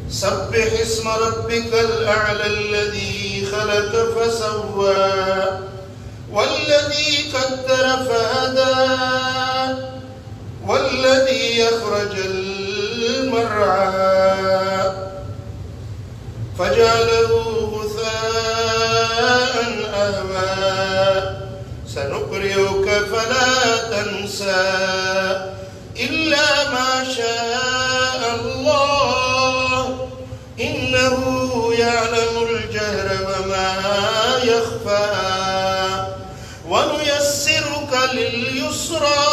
سبح اسم ربك الأعلى الذي خلق فسوى والذي قدر فهدى والذي أخرج المرعى فجعله غثاء أهوى سنقرئك فلا تنسى إلا ما شاء الله إنه يعلم الجهر وما يخفى ونيسرك لليسرى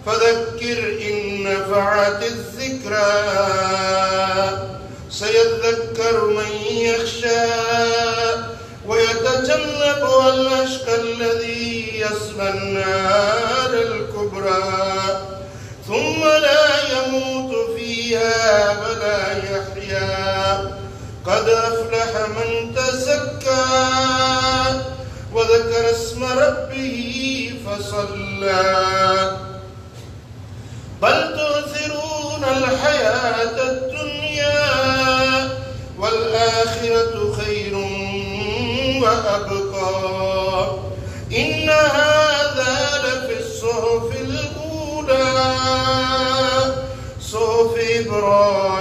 فذكر إن نفعت الذكرى سيذكر من يخشى ويتجنبها الأشقى الذي يصلى النار الكبرى ثم لا يموت فيها ولا يحيا قد أفلح من تزكى وذكر اسم ربه فصلى بل تؤثرون الحياة الدنيا والآخرة خير وأبقى إن هذا لفي الصحف الأولى صحف إبراهيم